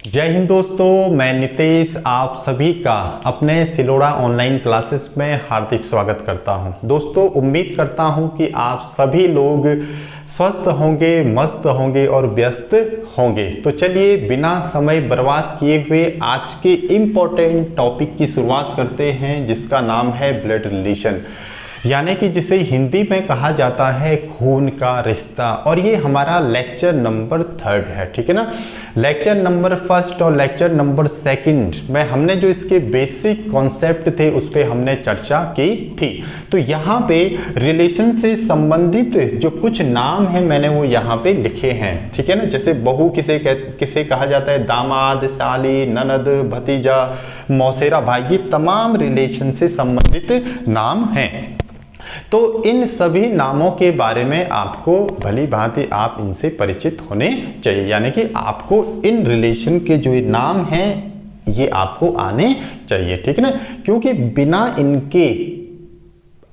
जय हिंद दोस्तों, मैं नितेश आप सभी का अपने सिलोड़ा ऑनलाइन क्लासेस में हार्दिक स्वागत करता हूं। दोस्तों, उम्मीद करता हूं कि आप सभी लोग स्वस्थ होंगे, मस्त होंगे और व्यस्त होंगे। तो चलिए बिना समय बर्बाद किए हुए आज के इम्पोर्टेंट टॉपिक की शुरुआत करते हैं, जिसका नाम है ब्लड रिलेशन, यानी कि जिसे हिंदी में कहा जाता है खून का रिश्ता। और ये हमारा लेक्चर नंबर 3 है, ठीक है ना। लेक्चर नंबर 1 और लेक्चर नंबर 2 में हमने जो इसके बेसिक कॉन्सेप्ट थे उस पर हमने चर्चा की थी। तो यहाँ पे रिलेशन से संबंधित जो कुछ नाम है मैंने वो यहाँ पे लिखे हैं, ठीक है ना। जैसे बहू किसे कहा जाता है, दामाद, साली, ननद, भतीजा, मौसेरा भाई, ये तमाम रिलेशन से संबंधित नाम हैं। तो इन सभी नामों के बारे में आपको भली भांति आप इनसे परिचित होने चाहिए, यानी कि आपको इन रिलेशन के जो नाम हैं ये आपको आने चाहिए, ठीक है ना। क्योंकि बिना इनके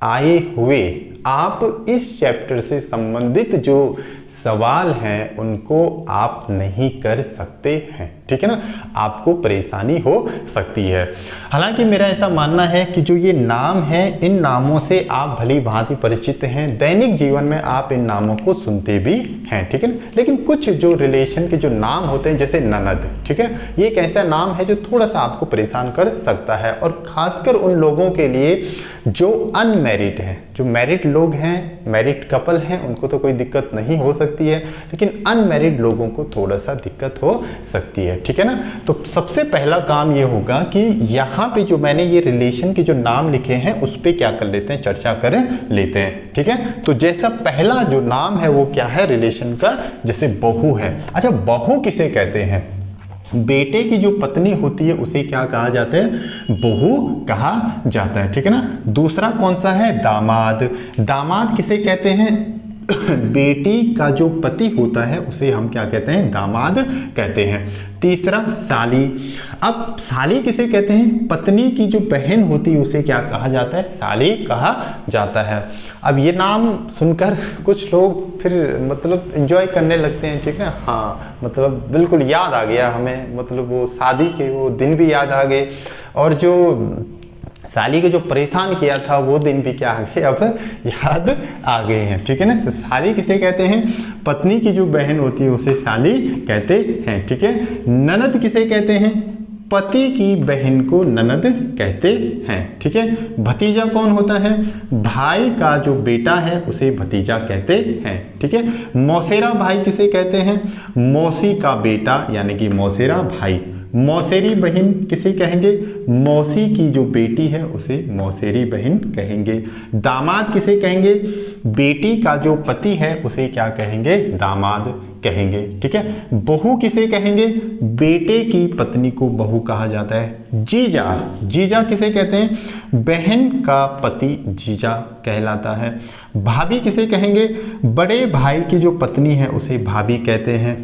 आए हुए आप इस चैप्टर से संबंधित जो सवाल हैं उनको आप नहीं कर सकते हैं, ठीक है ना। आपको परेशानी हो सकती है। हालांकि मेरा ऐसा मानना है कि जो ये नाम है इन नामों से आप भली भांति परिचित हैं, दैनिक जीवन में आप इन नामों को सुनते भी हैं, ठीक है ना। लेकिन कुछ जो रिलेशन के जो नाम होते हैं, जैसे ननद, ठीक है, ये एक ऐसा नाम है जो थोड़ा सा आपको परेशान कर सकता है, और खासकर उन लोगों के लिए जो अनमैरिड हैं। जो मैरिड लोग हैं, मैरिड कपल हैं, उनको तो कोई दिक्कत नहीं हो सकती है, लेकिन अनमैरिड लोगों को थोड़ा सा दिक्कत हो सकती है, ठीक है ना। तो सबसे पहला काम ये होगा कि यहाँ पे जो मैंने ये रिलेशन के जो नाम लिखे हैं उस पे क्या कर लेते हैं, चर्चा कर लेते हैं, ठीक है। तो जैसा पहला जो नाम है वो क्या है रिलेशन का, जैसे बहू है। अच्छा, बहू किसे कहते हैं? बेटे की जो पत्नी होती है उसे क्या कहा जाता है, बहू कहा जाता है, ठीक है ना। दूसरा कौन सा है, दामाद। दामाद किसे कहते हैं? बेटी का जो पति होता है उसे हम क्या कहते हैं, दामाद कहते हैं। तीसरा साली। अब साली किसे कहते हैं? पत्नी की जो बहन होती है उसे क्या कहा जाता है, साली कहा जाता है। अब ये नाम सुनकर कुछ लोग फिर मतलब एंजॉय करने लगते हैं, ठीक है ना। हाँ, मतलब बिल्कुल याद आ गया हमें, मतलब वो शादी के वो दिन भी याद आ गए, और जो साली को जो परेशान किया था वो दिन भी क्या आ गए, अब याद आ गए हैं, ठीक है ना। तो साली किसे कहते हैं? पत्नी की जो बहन होती है उसे साली कहते हैं, ठीक है। ननद किसे कहते हैं? पति की बहन को ननद कहते हैं, ठीक है। भतीजा कौन होता है? भाई का जो बेटा है उसे भतीजा कहते हैं, ठीक है। मौसेरा भाई किसे कहते हैं? मौसी का बेटा यानी कि मौसेरा भाई। मौसेरी बहन किसे कहेंगे? मौसी की जो बेटी है उसे मौसेरी बहन कहेंगे। दामाद किसे कहेंगे? बेटी का जो पति है उसे क्या कहेंगे, दामाद कहेंगे, ठीक है। बहू किसे कहेंगे? बेटे की पत्नी को बहू कहा जाता है। जीजा। जीजा किसे कहते हैं? बहन का पति जीजा कहलाता है। भाभी किसे कहेंगे? बड़े भाई की जो पत्नी है उसे भाभी कहते हैं।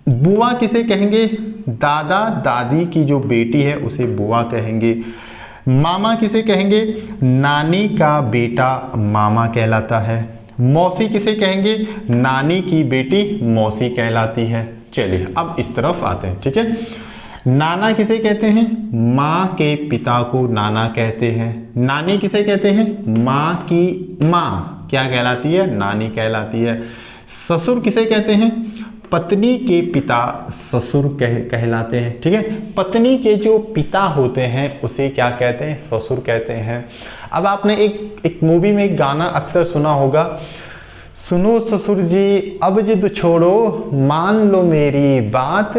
बुआ किसे कहेंगे? दादा दादी की जो बेटी है उसे बुआ कहेंगे। मामा किसे कहेंगे? नानी का बेटा मामा कहलाता है। मौसी किसे कहेंगे? नानी की बेटी मौसी कहलाती है। चलिए अब इस तरफ आते हैं, ठीक है। नाना किसे कहते हैं? माँ के पिता को नाना कहते हैं। नानी किसे कहते हैं? माँ की माँ क्या कहलाती है, नानी कहलाती है। ससुर किसे कहते हैं? पत्नी के पिता ससुर कहलाते हैं, ठीक है। पत्नी के जो पिता होते हैं उसे क्या कहते हैं, ससुर कहते हैं। अब आपने एक मूवी में एक गाना अक्सर सुना होगा, सुनो ससुर जी अब जिद छोड़ो, मान लो मेरी बात,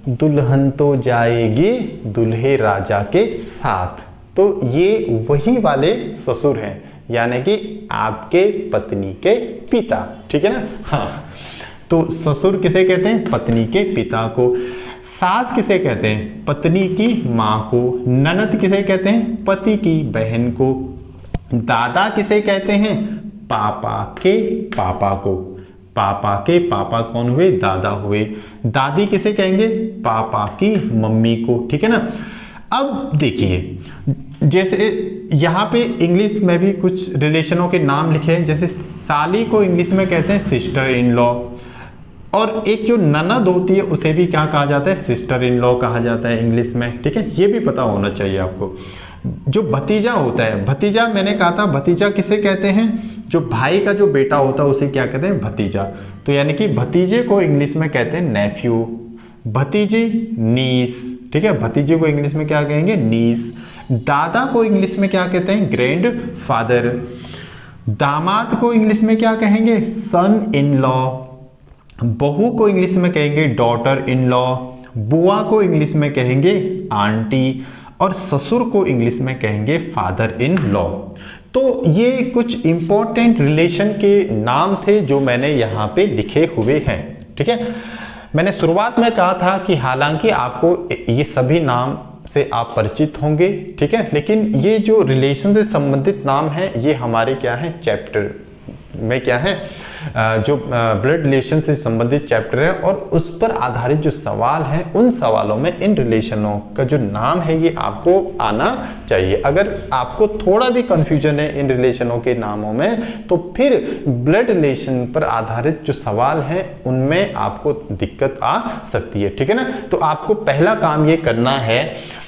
दुल्हन तो जाएगी दूल्हे राजा के साथ। तो ये वही वाले ससुर हैं, यानी कि आपके पत्नी के पिता, ठीक है ना। हाँ, तो ससुर किसे कहते हैं? पत्नी के पिता को। सास किसे कहते हैं? पत्नी की माँ को। ननद किसे कहते हैं? पति की बहन को। दादा किसे कहते हैं? पापा के पापा को। पापा के पापा कौन हुए? दादा हुए। दादी किसे कहेंगे? पापा की मम्मी को, ठीक है ना। अब देखिए, जैसे यहाँ पे इंग्लिश में भी कुछ रिलेशनों के नाम लिखे हैं, जैसे साली को इंग्लिश में कहते हैं सिस्टर इन लॉ, और एक जो ननद होती है उसे भी क्या कहा जाता है, सिस्टर इन लॉ कहा जाता है इंग्लिश में, ठीक है, ये भी पता होना चाहिए आपको। जो भतीजा होता है, भतीजा मैंने कहा था भतीजा किसे कहते हैं, जो भाई का जो बेटा होता है उसे क्या कहते हैं, भतीजा। तो यानी कि भतीजे को इंग्लिश में कहते हैं नेफ्यू, भतीजी नीस, ठीक है, भतीजे को इंग्लिश में क्या कहेंगे, नीस। दादा को इंग्लिश में क्या कहते हैं, ग्रैंड फादर। दामाद को इंग्लिश में क्या कहेंगे, सन इन लॉ। बहू को इंग्लिश में कहेंगे डॉटर इन लॉ। बुआ को इंग्लिश में कहेंगे आंटी, और ससुर को इंग्लिश में कहेंगे फादर इन लॉ। तो ये कुछ इंपॉर्टेंट रिलेशन के नाम थे जो मैंने यहाँ पे लिखे हुए हैं, ठीक है। मैंने शुरुआत में कहा था कि हालांकि आपको ये सभी नाम से आप परिचित होंगे, ठीक है, लेकिन ये जो रिलेशन से संबंधित नाम है ये हमारे क्या है, चैप्टर में क्या है, जो ब्लड रिलेशन से संबंधित चैप्टर है और उस पर आधारित जो सवाल हैं उन सवालों में इन रिलेशनों का जो नाम है ये आपको आना चाहिए। अगर आपको थोड़ा भी कंफ्यूजन है इन रिलेशनों के नामों में तो फिर ब्लड रिलेशन पर आधारित जो सवाल हैं उनमें आपको दिक्कत आ सकती है, ठीक है ना। तो आपको पहला काम ये करना है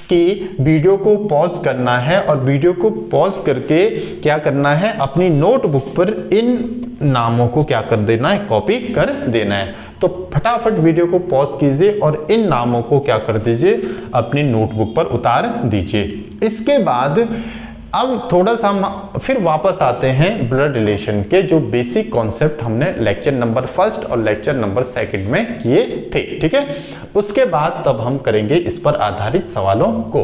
कि वीडियो को पॉज करना है और वीडियो को पॉज करके क्या करना है, अपनी नोटबुक पर इन नामों को क्या कर देना है, कॉपी कर देना है। तो फटाफट वीडियो को पॉज कीजिए और इन नामों को क्या कर दीजिए, अपनी नोटबुक पर उतार दीजिए। इसके बाद अब थोड़ा सा फिर वापस आते हैं ब्लड रिलेशन के जो बेसिक कॉन्सेप्ट हमने लेक्चर नंबर 1 और लेक्चर नंबर 2 में किए थे, ठीक है। उसके बाद तब हम करेंगे इस पर आधारित सवालों को।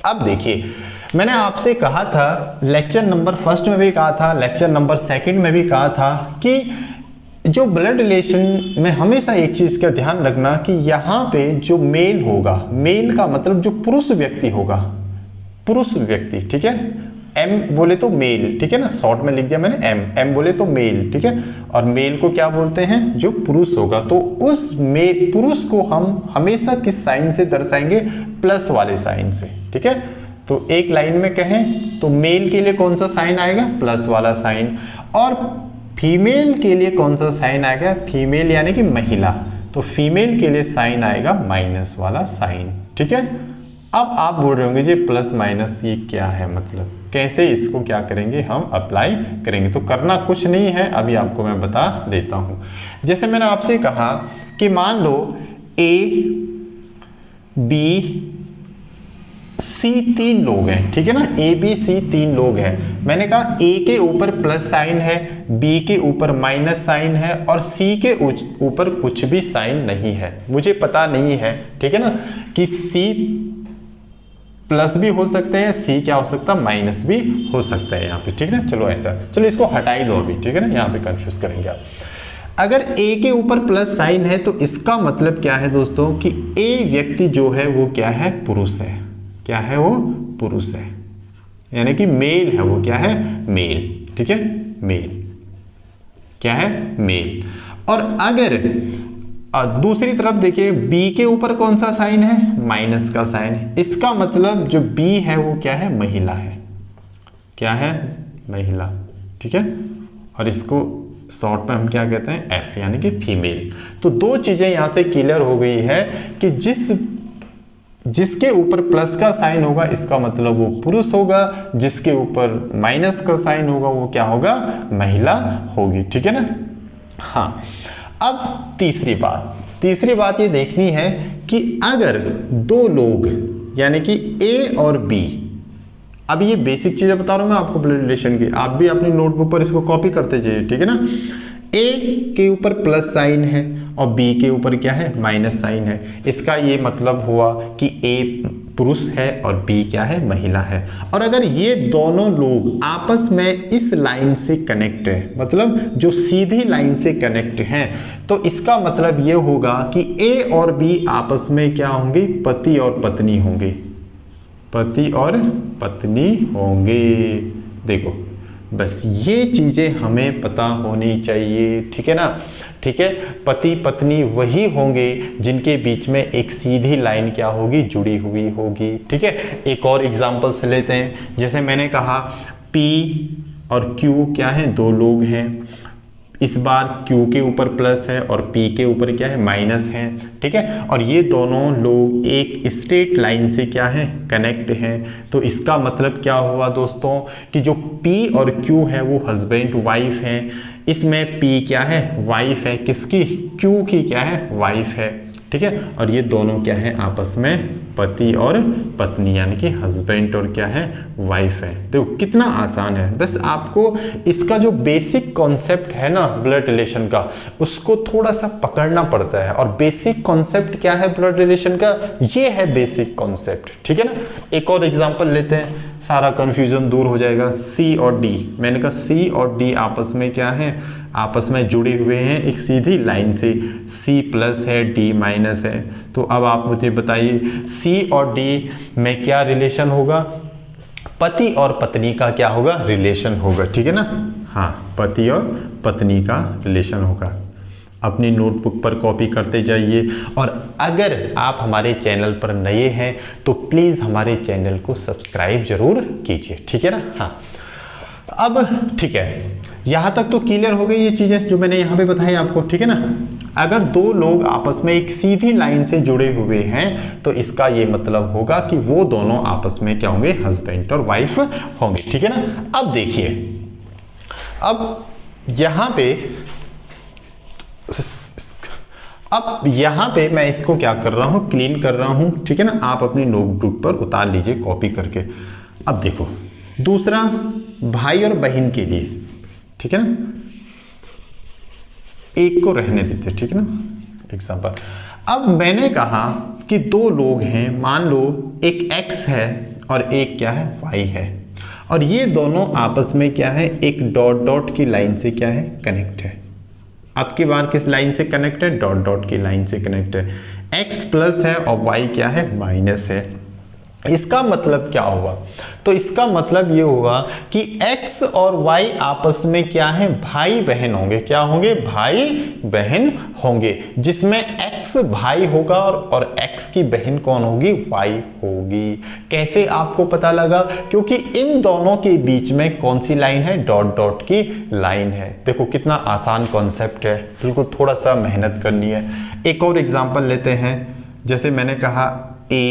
अब देखिए, मैंने आपसे कहा था लेक्चर नंबर 1 में भी कहा था, लेक्चर नंबर 2 में भी कहा था कि जो ब्लड रिलेशन में हमेशा एक चीज का ध्यान रखना कि यहाँ पे जो मेल होगा, मेल का मतलब जो पुरुष व्यक्ति होगा, पुरुष व्यक्ति, ठीक है, एम बोले तो मेल, ठीक है ना, शॉर्ट में लिख दिया मैंने एम बोले तो मेल, ठीक है, और मेल को क्या बोलते हैं, जो पुरुष होगा। तो उस मेल पुरुष को हम हमेशा किस साइन से दर्शाएंगे, प्लस वाले साइन से, ठीक है। तो एक लाइन में कहें तो मेल के लिए कौन सा साइन आएगा, प्लस वाला साइन, और फीमेल के लिए कौन सा साइन आएगा, फीमेल यानी कि महिला, तो फीमेल के लिए साइन आएगा माइनस वाला साइन, ठीक है। अब आप बोल रहे होंगे जी प्लस माइनस ये क्या है, मतलब कैसे इसको क्या करेंगे, हम अप्लाई करेंगे। तो करना कुछ नहीं है, अभी आपको मैं बता देता हूं। जैसे मैंने आपसे कहा कि मान लो ए बी सी 3 लोग हैं, ठीक है ना, ए बी सी 3 लोग हैं। मैंने कहा ए के ऊपर प्लस साइन है, बी के ऊपर माइनस साइन है और सी के ऊपर कुछ भी साइन नहीं है। मुझे पता नहीं है, ठीक है ना, कि सी प्लस भी हो सकते हैं, सी क्या हो सकता है, माइनस भी हो सकता है यहाँ पे, ठीक है ना। चलो ऐसा, चलो इसको हटाई दो अभी, ठीक है ना, यहाँ पे कंफ्यूज करेंगे आप। अगर ए के ऊपर प्लस साइन है तो इसका मतलब क्या है दोस्तों कि ए व्यक्ति जो है वो क्या है, पुरुष है। क्या है वो, पुरुष है, यानी कि मेल है वो, क्या है, मेल, ठीक है, मेल, क्या है, मेल। और अगर दूसरी तरफ देखिए बी के ऊपर कौन सा साइन है, माइनस का साइन है, इसका मतलब जो बी है वो क्या है, महिला है, क्या है, महिला, ठीक है। और इसको शॉर्ट में हम क्या कहते हैं, एफ, यानी कि फीमेल। तो दो चीजें यहां से क्लियर हो गई है कि जिसके ऊपर प्लस का साइन होगा इसका मतलब वो पुरुष होगा, जिसके ऊपर माइनस का साइन होगा वो क्या होगा, महिला होगी, ठीक है ना। हाँ, अब तीसरी बात ये देखनी है कि अगर दो लोग यानी कि ए और बी, अब ये बेसिक चीजें बता रहा हूं मैं आपको ब्लड रिलेशन की, आप भी अपनी नोटबुक पर इसको कॉपी करते जाइए, ठीक है ना। ए के ऊपर प्लस साइन है और बी के ऊपर क्या है, माइनस साइन है। इसका ये मतलब हुआ कि ए पुरुष है और बी क्या है, महिला है। और अगर ये दोनों लोग आपस में इस लाइन से कनेक्ट है, मतलब जो सीधी लाइन से कनेक्ट हैं, तो इसका मतलब ये होगा कि ए और बी आपस में क्या होंगे, पति और पत्नी होंगे, पति और पत्नी होंगे। देखो बस ये चीजें हमें पता होनी चाहिए, ठीक है ना, ठीक है। पति पत्नी वही होंगे जिनके बीच में एक सीधी लाइन क्या होगी, जुड़ी हुई होगी, ठीक है। एक और एग्जांपल से लेते हैं, जैसे मैंने कहा P और Q क्या है, दो लोग हैं। इस बार Q के ऊपर प्लस है और P के ऊपर क्या है, माइनस है, ठीक है। और ये दोनों लोग एक स्ट्रेट लाइन से क्या है, कनेक्ट हैं। तो इसका मतलब क्या हुआ दोस्तों कि जो P और Q है वो हस्बैंड वाइफ है। इसमें P क्या है, वाइफ है, किसकी, Q की क्या है, वाइफ है, ठीक है। और ये दोनों क्या है, आपस में पति और पत्नी, यानी कि हस्बैंड और क्या है, वाइफ है। देखो कितना आसान है, बस आपको इसका जो बेसिक कॉन्सेप्ट है ना ब्लड रिलेशन का, उसको थोड़ा सा पकड़ना पड़ता है। और बेसिक कॉन्सेप्ट क्या है ब्लड रिलेशन का, ये है बेसिक कॉन्सेप्ट, ठीक है ना। एक और एग्जांपल लेते हैं, सारा कंफ्यूजन दूर हो जाएगा। C और D, मैंने कहा C और D आपस में क्या है, आपस में जुड़े हुए हैं एक सीधी लाइन से। C प्लस है, D माइनस है। तो अब आप मुझे बताइए C और D में क्या रिलेशन होगा, पति और पत्नी का क्या होगा, रिलेशन होगा, ठीक है ना। हाँ, पति और पत्नी का रिलेशन होगा। अपनी नोटबुक पर कॉपी करते जाइए। और अगर आप हमारे चैनल पर नए हैं तो प्लीज़ हमारे चैनल को सब्सक्राइब जरूर कीजिए, ठीक है ना। हाँ, अब ठीक है, यहाँ तक तो क्लियर हो गई ये चीज़ें जो मैंने यहाँ पे बताई आपको, ठीक है ना। अगर दो लोग आपस में एक सीधी लाइन से जुड़े हुए हैं तो इसका ये मतलब होगा कि वो दोनों आपस में क्या होंगे, हस्बैंड और वाइफ होंगे, ठीक है ना। अब देखिए, अब यहाँ पे मैं इसको क्या कर रहा हूँ, क्लीन कर रहा हूँ, ठीक है ना। आप अपनी नोटबुक पर उतार लीजिए कॉपी करके। अब देखो, दूसरा भाई और बहन के लिए, ठीक है ना, एक को रहने देते, ठीक है ना, एग्जांपल। अब मैंने कहा कि दो लोग हैं, मान लो एक X है और एक क्या है, Y है। और ये दोनों आपस में क्या है, एक डॉट डॉट की लाइन से क्या है, कनेक्ट है। अब की बार किस लाइन से कनेक्ट है, डॉट डॉट की लाइन से कनेक्ट है। X प्लस है और Y क्या है, माइनस है। इसका मतलब क्या हुआ, तो इसका मतलब ये हुआ कि X और Y आपस में क्या है, भाई बहन होंगे। क्या होंगे, भाई बहन होंगे, जिसमें X भाई होगा और X की बहन कौन होगी, Y होगी। कैसे आपको पता लगा, क्योंकि इन दोनों के बीच में कौन सी लाइन है, डॉट डॉट की लाइन है। देखो कितना आसान कॉन्सेप्ट है, बिल्कुल थोड़ा सा मेहनत करनी है। एक और एग्जांपल लेते हैं, जैसे मैंने कहा A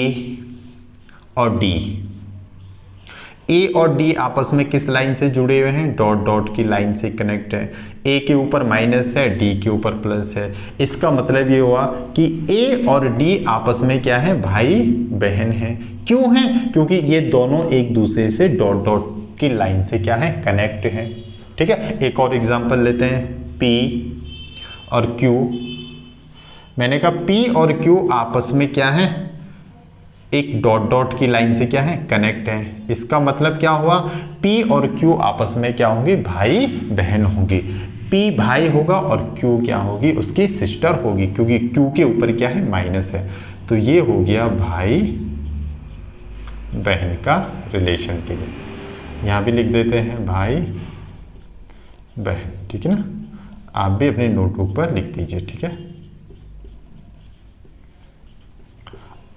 और D, A और D आपस में किस लाइन से जुड़े हुए हैं, डॉट डॉट की लाइन से कनेक्ट है। A के ऊपर माइनस है, D के ऊपर प्लस है। इसका मतलब ये हुआ कि A और D आपस में क्या है, भाई बहन है। क्यों है, क्योंकि ये दोनों एक दूसरे से डॉट डॉट की लाइन से क्या है, कनेक्ट है, ठीक है। एक और एग्जांपल लेते हैं, P और Q। मैंने कहा P और Q आपस में क्या है, एक डॉट डॉट की लाइन से क्या है, कनेक्ट है। इसका मतलब क्या हुआ, P और Q आपस में क्या होंगे, भाई बहन होंगी। P भाई होगा और Q क्या होगी, उसकी सिस्टर होगी, क्योंकि Q के ऊपर क्या है, माइनस है। तो ये हो गया भाई बहन का रिलेशन के लिए। यहाँ भी लिख देते हैं भाई बहन, ठीक है ना। आप भी अपनी नोटबुक पर लिख दीजिए, ठीक है।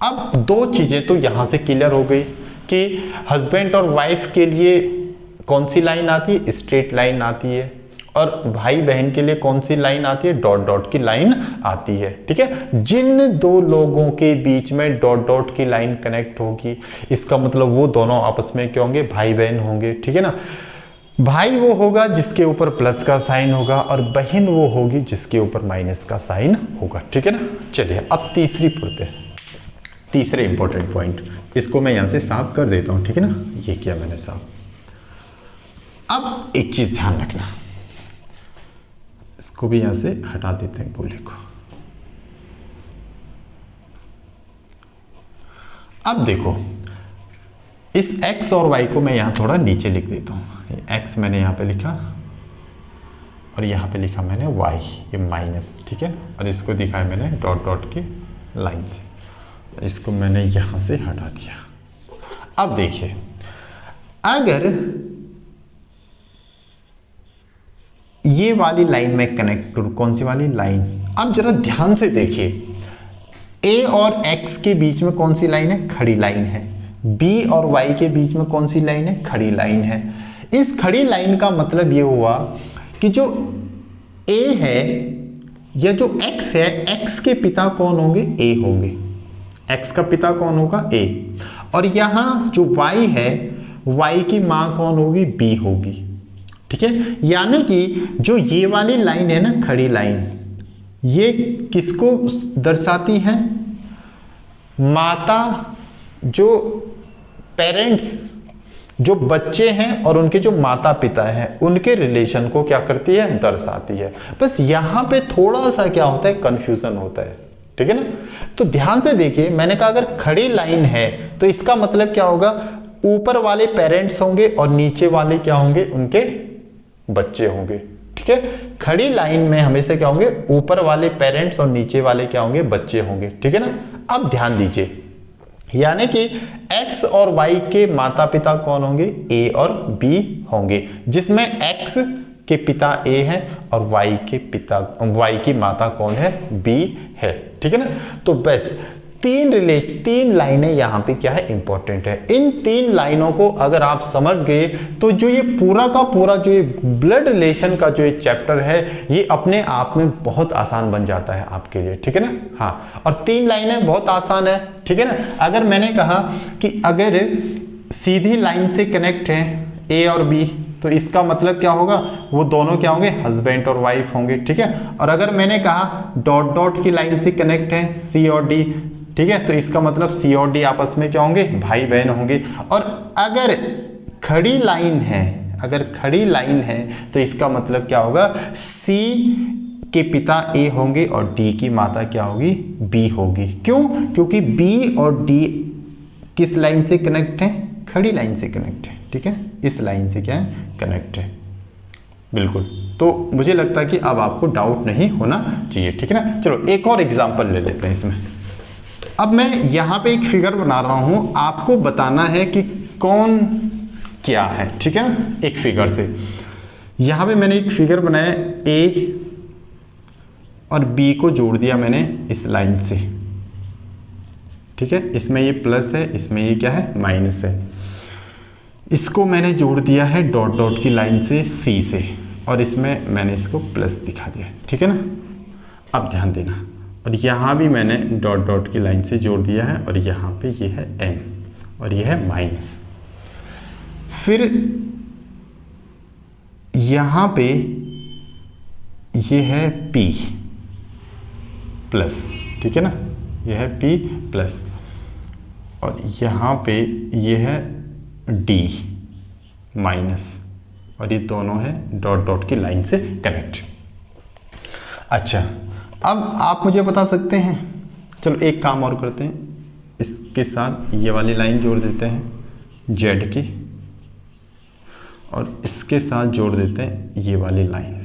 अब दो चीजें तो यहां से क्लियर हो गई कि हस्बैंड और वाइफ के लिए कौन सी लाइन आती है, स्ट्रेट लाइन आती है, और भाई बहन के लिए कौन सी लाइन आती है, डॉट डॉट की लाइन आती है, ठीक है। जिन दो लोगों के बीच में डॉट डॉट की लाइन कनेक्ट होगी, इसका मतलब वो दोनों आपस में क्या होंगे, भाई बहन होंगे, ठीक है ना। भाई वो होगा जिसके ऊपर प्लस का साइन होगा, और बहन वो होगी जिसके ऊपर माइनस का साइन होगा, ठीक है ना। चलिए अब तीसरी पढ़ते हैं, तीसरे इंपॉर्टेंट पॉइंट। इसको मैं यहां से साफ कर देता हूं, ठीक है ना। ये किया मैंने साफ। अब एक चीज ध्यान रखना, इसको भी यहां से हटा देते हैं गोले को। अब देखो, इस x और y को मैं यहां थोड़ा नीचे लिख देता हूं। x मैंने यहां पे लिखा और यहां पे लिखा मैंने y, ये माइनस, ठीक है। और इसको दिखाया मैंने डॉट डॉट की लाइन से, इसको मैंने यहां से हटा दिया। अब देखिए, अगर ये वाली लाइन में कनेक्ट करूं, कौन सी वाली लाइन, अब जरा ध्यान से देखिए, A और X के बीच में कौन सी लाइन है, खड़ी लाइन है। B और Y के बीच में कौन सी लाइन है, खड़ी लाइन है। इस खड़ी लाइन का मतलब ये हुआ कि जो ए है या जो x है, x के पिता कौन होंगे? a होंगे। x का पिता कौन होगा? a। और यहां जो y है, y की मां कौन होगी? b होगी। ठीक है, यानी कि जो ये वाली लाइन है ना, खड़ी लाइन, ये किसको दर्शाती है? माता, जो पेरेंट्स, जो बच्चे हैं और उनके जो माता पिता हैं, उनके रिलेशन को क्या करती है? दर्शाती है। बस यहां पे थोड़ा सा क्या होता है? कंफ्यूजन होता है। ठीक है ना? तो ध्यान से देखिए, मैंने कहा अगर खड़ी लाइन है तो इसका मतलब क्या होगा? ऊपर वाले पेरेंट्स होंगे और नीचे वाले क्या होंगे? उनके बच्चे होंगे। ठीक है, खड़ी लाइन में हमेशा क्या होंगे? ऊपर वाले पेरेंट्स और नीचे वाले क्या होंगे? बच्चे होंगे। ठीक है ना? अब ध्यान दीजिए, यानी कि x और y के माता पिता कौन होंगे? a और b होंगे, जिसमें x के पिता a है और y की माता कौन है? b है। ठीक है ना? तो बस तीन लाइनें यहां पे क्या है? इंपॉर्टेंट है। इन तीन लाइनों को अगर आप समझ गए तो जो ये पूरा का पूरा जो ये ब्लड रिलेशन का जो ये चैप्टर है, ये अपने आप में बहुत आसान बन जाता है आपके लिए। ठीक है ना? हाँ, और तीन लाइनें बहुत आसान है। ठीक है ना? अगर मैंने कहा कि अगर सीधी लाइन से कनेक्ट है a और b, तो इसका मतलब क्या होगा? वो दोनों क्या होंगे? हस्बैंड और वाइफ होंगे। ठीक है, और अगर मैंने कहा डॉट डॉट की लाइन से कनेक्ट है c और d, ठीक है, तो इसका मतलब C और D आपस में क्या होंगे? भाई बहन होंगे। और अगर खड़ी लाइन है तो इसका मतलब क्या होगा? C के पिता A होंगे और D की माता क्या होगी? B होगी। क्यों? क्योंकि B और D किस लाइन से कनेक्ट है? खड़ी लाइन से कनेक्ट है। ठीक है, इस लाइन से क्या है? कनेक्ट है। बिल्कुल, तो मुझे लगता है कि अब आपको डाउट नहीं होना चाहिए। ठीक है ना? चलो एक और एग्जाम्पल ले लेते हैं इसमें। अब मैं यहां पे एक फिगर बना रहा हूं, आपको बताना है कि कौन क्या है। ठीक है ना? एक फिगर से यहां पे मैंने एक फिगर बनाया, a और b को जोड़ दिया मैंने इस लाइन से। ठीक है, इसमें ये प्लस है, इसमें ये क्या है? माइनस है। इसको मैंने जोड़ दिया है डॉट डॉट की लाइन से c से, और इसमें मैंने इसको प्लस दिखा दिया। ठीक है ना? अब ध्यान देना, और यहाँ भी मैंने डॉट डॉट की लाइन से जोड़ दिया है, और यहाँ पे ये है m और ये है माइनस। फिर यहाँ पे ये है p प्लस। ठीक है ना? ये है p प्लस, और यहाँ पे ये है d माइनस, और ये दोनों है डॉट डॉट की लाइन से कनेक्ट। अच्छा, अब आप मुझे बता सकते हैं, चलो एक काम और करते हैं, इसके साथ ये वाली लाइन जोड़ देते हैं z की, और इसके साथ जोड़ देते हैं ये वाली लाइन,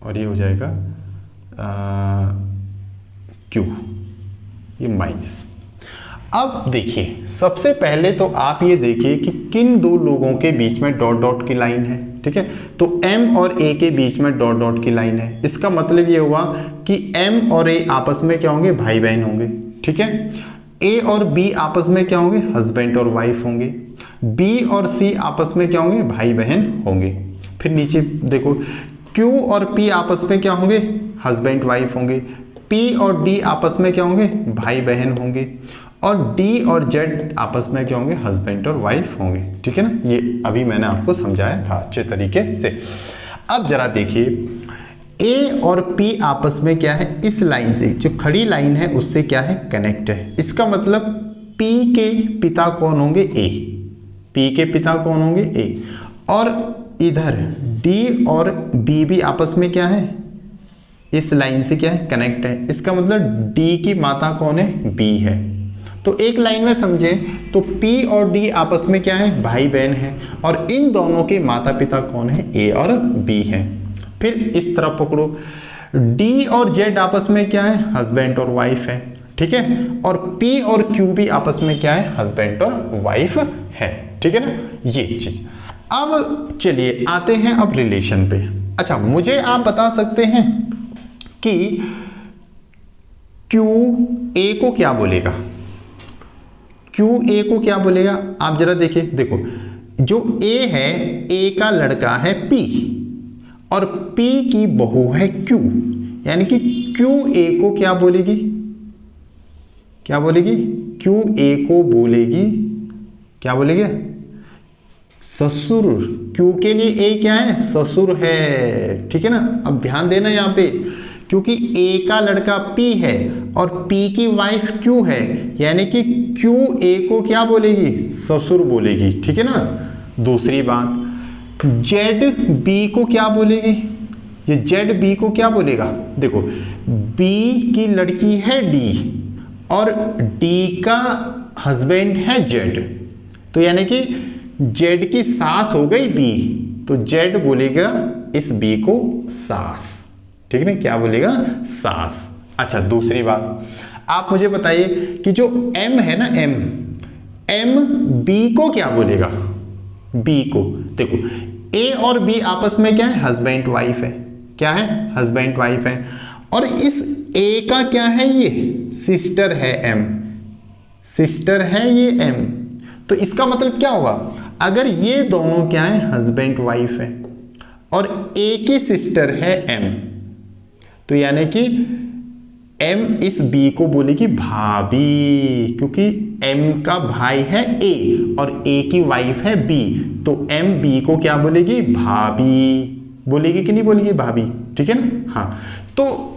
और ये हो जाएगा q, ये माइनस। अब देखिए, सबसे पहले तो आप ये देखिए कि किन दो लोगों के बीच में डॉट डॉट की लाइन है। ठीक है, तो m और a के बीच में डॉट डॉट की लाइन है। इसका मतलब ये हुआ कि m और a आपस में क्या होंगे? भाई बहन होंगे। ठीक है, a और b आपस में क्या होंगे? हस्बैंड और वाइफ होंगे। b और c आपस में क्या होंगे? भाई बहन होंगे। फिर नीचे देखो, q और p आपस में क्या होंगे? हस्बैंड वाइफ होंगे। p और d आपस में क्या होंगे? भाई बहन होंगे। और D और Z आपस में क्या होंगे? हस्बैंड और वाइफ होंगे। ठीक है ना? ये अभी मैंने आपको समझाया था अच्छे तरीके से। अब जरा देखिए, A और P आपस में क्या है? इस लाइन से, जो खड़ी लाइन है उससे क्या है? कनेक्ट है। इसका मतलब P के पिता कौन होंगे? A। P के पिता कौन होंगे? A। और इधर D और B भी आपस में क्या है? इस लाइन से क्या है? कनेक्ट है। इसका मतलब D की माता कौन है? B है। तो एक लाइन में समझे तो P और D आपस में क्या है? भाई बहन है, और इन दोनों के माता पिता कौन है? A और B है। फिर इस तरफ पकड़ो, D और Z आपस में क्या है? हस्बैंड और वाइफ है। ठीक है, और P और Q भी आपस में क्या है? हस्बैंड और वाइफ है। ठीक है ना? ये चीज। अब चलिए आते हैं अब रिलेशन पे। अच्छा, मुझे आप बता सकते हैं कि Q A को क्या बोलेगा? Q A को क्या बोलेगा? आप जरा देखिए, देखो जो A है, A का लड़का है P, और P की बहू है Q, यानी कि QA को क्या बोलेगी, क्या बोलेगी, QA को बोलेगी, क्या बोलेगी, ससुर। Q के लिए A क्या है, ससुर है, ठीक है ना। अब ध्यान देना यहाँ पे, क्योंकि A का लड़का P है और P की वाइफ Q है, यानी कि QA को क्या बोलेगी, ससुर बोलेगी, ठीक है ना। दूसरी बात, ZB को क्या बोलेगी, ये ZB को क्या बोलेगा, देखो B की लड़की है D और D का हस्बैंड है Z, तो यानी कि Z की सास हो गई B, तो Z बोलेगा इस B को सास, ठीक है ना, क्या बोलेगा, सास। अच्छा दूसरी बात, आप मुझे बताइए कि जो M है ना, M B को क्या बोलेगा, B को, देखो A और B आपस में क्या है, हस्बैंड वाइफ है, क्या है, हस्बैंड वाइफ है, और इस A का क्या है, ये सिस्टर है, M सिस्टर है ये M, तो इसका मतलब क्या होगा, अगर ये दोनों क्या है, हस्बैंड वाइफ है और A की सिस्टर है M, तो यानी कि M इस B को बोलेगी भाभी, क्योंकि M का भाई है A और A की वाइफ है B, तो M B को क्या बोलेगी, भाभी बोलेगी कि नहीं बोलेगी, भाभी, ठीक है ना। हाँ, तो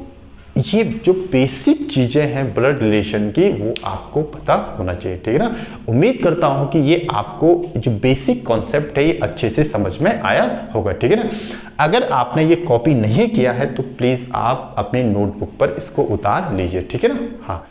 ये जो बेसिक चीजें हैं ब्लड रिलेशन की, वो आपको पता होना चाहिए, ठीक है ना। उम्मीद करता हूं कि ये आपको जो बेसिक कॉन्सेप्ट है ये अच्छे से समझ में आया होगा, ठीक है ना। अगर आपने ये कॉपी नहीं किया है तो प्लीज आप अपने नोटबुक पर इसको उतार लीजिए, ठीक है ना। हाँ।